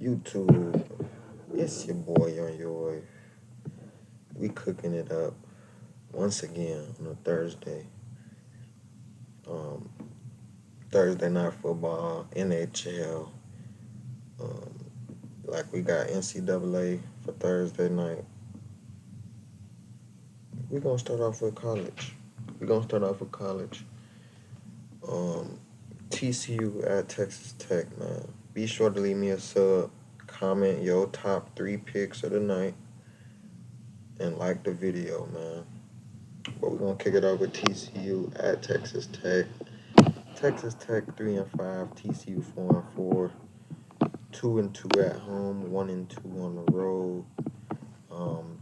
YouTube? It's your boy on your. We cooking it up once again on a Thursday. Um, Thursday night football, NHL. Um, like we got NCAA for Thursday night. We're gonna start off with college. We're gonna start off with college. Um, TCU at Texas Tech, man. Be sure to leave me a sub. Comment your top three picks of the night and like the video, man. But we're gonna kick it off with TCU at Texas Tech. Texas Tech 3-5, TCU 4-4, 2-2 at home, 1-2 on the road.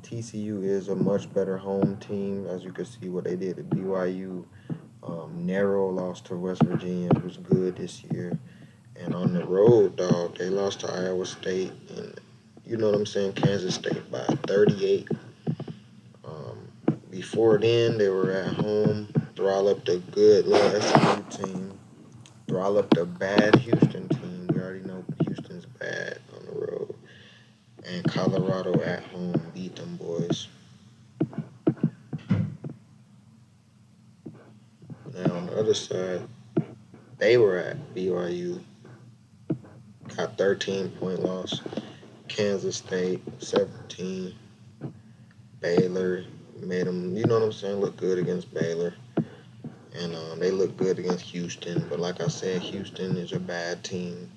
TCU is a much better home team, as you can see what they did at BYU. Narrow loss to West Virginia, who's good this year. And on the road, dog, they lost to Iowa State and you know what I'm saying, Kansas State by 38. Um, Before then, they were at home, throttle up the good little SMU team, throttle up the bad Houston team. We already know Houston's bad on the road. And Colorado at home beat them boys. Now on the other side, they were at BYU, got 13-point loss. Kansas State 17. Baylor made them, you know what I'm saying, look good against Baylor. And they look good against Houston. But like I said, Houston is a bad team.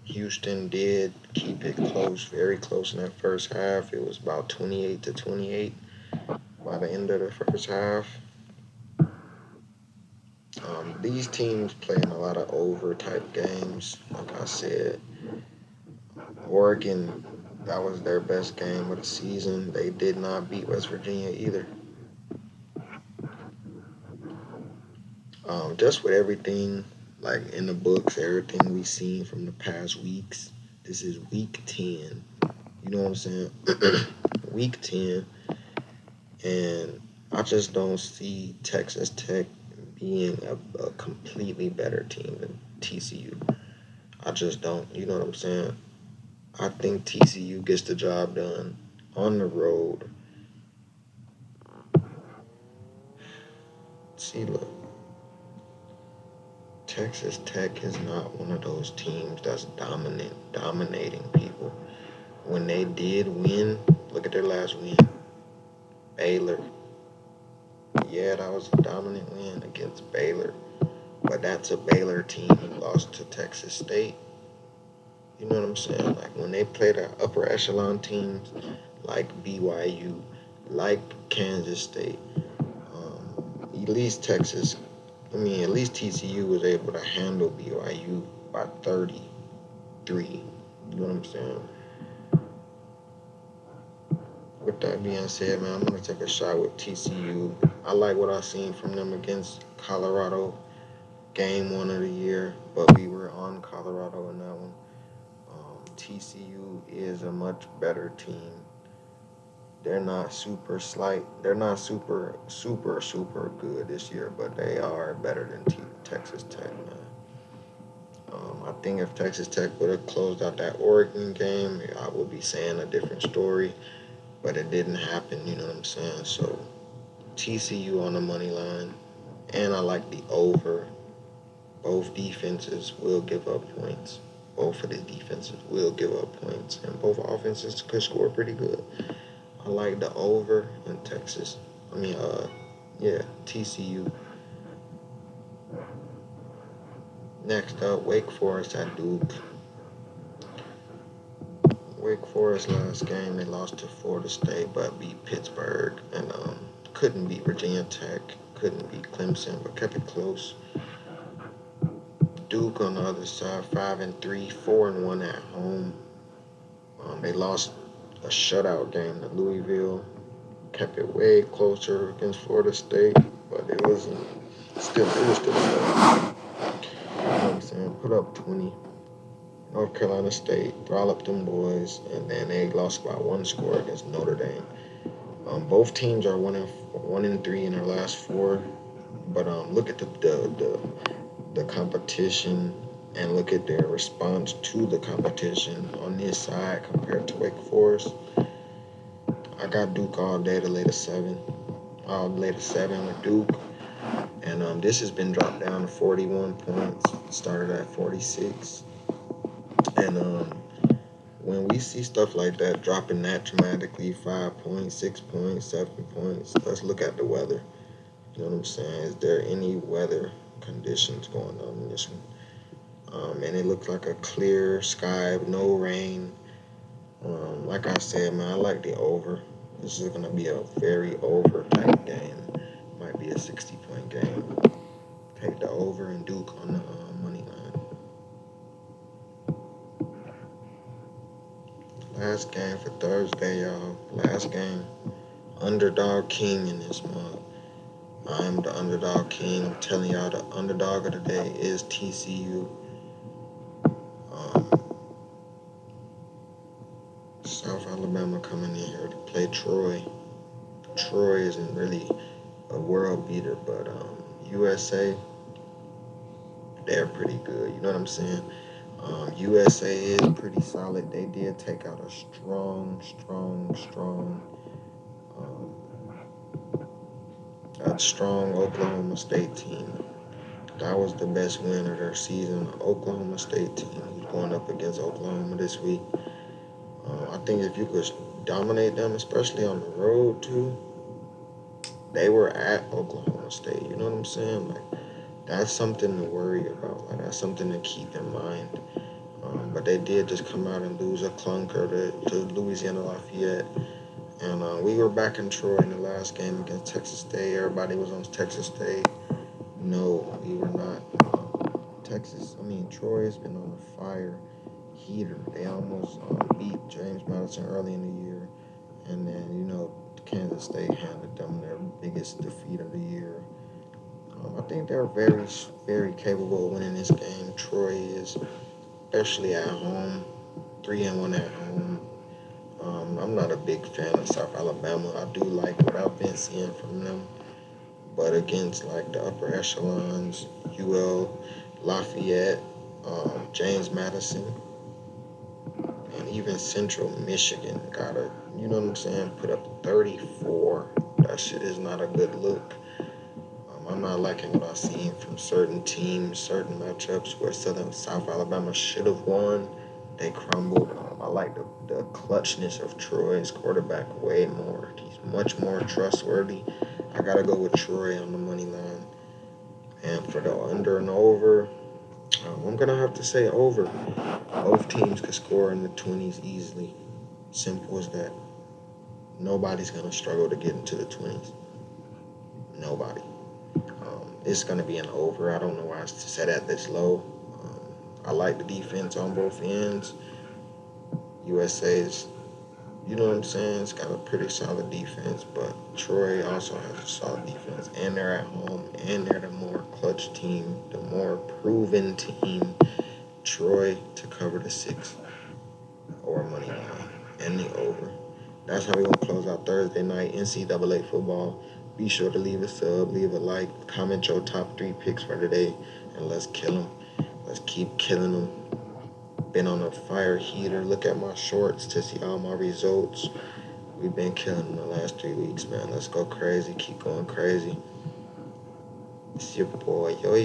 Houston did keep it close, very close in that first half. It was about 28-28 by the end of the first half. These teams play in a lot of over type games. Like I said, Oregon, that was their best game of the season. They did not beat West Virginia either. Just with everything, like in the books, everything we've seen from the past weeks, this is week 10. You know what I'm saying? Week 10. And I just don't see Texas Tech being a completely better team than TCU. I just don't. You know what I'm saying? I think TCU gets the job done on the road. See, look, Texas Tech is not one of those teams that's dominating people. When they did win, look at their last win, Baylor. Yeah, that was a dominant win against Baylor, but that's a Baylor team who lost to Texas State. You know what I'm saying? Like when they play the upper echelon teams like BYU, like Kansas State, at least at least TCU was able to handle BYU by 33. You know what I'm saying? With that being said, man, I'm going to take a shot with TCU. I like what I've seen from them against Colorado, game one of the year, but we were on Colorado in that one. TCU is a much better team. They're not super slight. They're not super good this year, but they are better than Texas Tech, man. I think if Texas Tech would have closed out that Oregon game, I would be saying a different story, but it didn't happen, you know what I'm saying? So TCU on the money line, and I like the over. Both defenses will give up points. Both of the defenses will give up points, and both offenses could score pretty good. I like the over in Texas. TCU. Next up, Wake Forest at Duke. Wake Forest last game, they lost to Florida State, but beat Pittsburgh, and couldn't beat Virginia Tech, couldn't beat Clemson, but kept it close. Duke on the other side, 5-3, 4-1 at home. They lost a shutout game to Louisville, kept it way closer against Florida State, but it was still a dub. You know what I'm saying? Put up 20. North Carolina State throttle up them boys, and then they lost by one score against Notre Dame. Both teams are 1-3 in their last four, but look at the competition and look at their response to the competition on this side compared to Wake Forest. I got Duke all day to lay the 7. I'll lay the 7 with Duke. And this has been dropped down to 41 points. Started at 46. And when we see stuff like that dropping that dramatically, 5 points, 6 points, 7 points, let's look at the weather. You know what I'm saying? Is there any weather conditions going on in this one? And it looks like a clear sky, no rain. Like I said, man, I like the over. This is going to be a very over type game. Might be a 60-point game. Take the over and Duke on the money line. Last game for Thursday, y'all. Last game. Underdog king in this month. I'm the underdog king. I'm telling y'all the underdog of the day is TCU. South Alabama coming in here to play Troy. Troy isn't really a world beater, but USA, they're pretty good. You know what I'm saying? USA is pretty solid. They did take out a strong Oklahoma State team. That was the best win of their season. Oklahoma State team who's going up against Oklahoma this week. I think if you could dominate them, especially on the road too, they were at Oklahoma State. You know what I'm saying? Like, that's something to worry about. Like, that's something to keep in mind. But they did just come out and lose a clunker to Louisiana Lafayette. And we were back in Troy in the last game against Texas State. Everybody was on Texas State. No, we were not. Troy has been on a fire heater. They almost beat James Madison early in the year. And then, Kansas State handed them their biggest defeat of the year. I think they're very, very capable of winning this game. Troy is, especially at home, 3-1 at home. I'm not a big fan of South Alabama. I do like what I've been seeing from them. But against like the upper echelons, UL, Lafayette, James Madison, and even Central Michigan you know what I'm saying, put up 34. That shit is not a good look. I'm not liking what I've seen from certain teams, certain matchups where South Alabama should have won. They crumbled. I like the clutchness of Troy's quarterback way more. He's much more trustworthy. I got to go with Troy on the money line. And for the under and over, I'm going to have to say over. Both teams could score in the 20s easily. Simple as that. Nobody's going to struggle to get into the 20s. Nobody. It's going to be an over. I don't know why it's set at this low. I like the defense on both ends. USA's, you know what I'm saying, it's got a pretty solid defense, but Troy also has a solid defense, and they're at home, and they're the more clutch team, the more proven team. Troy to cover the 6 or money line and the over. That's how we're going to close out Thursday night NCAA football. Be sure to leave a sub, leave a like, comment your top 3 picks for today, and let's kill them. Let's keep killing them. Been on a fire heater. Look at my shorts to see all my results. We've been killing the last 3 weeks, man. Let's go crazy. Keep going crazy. It's your boy, Yo.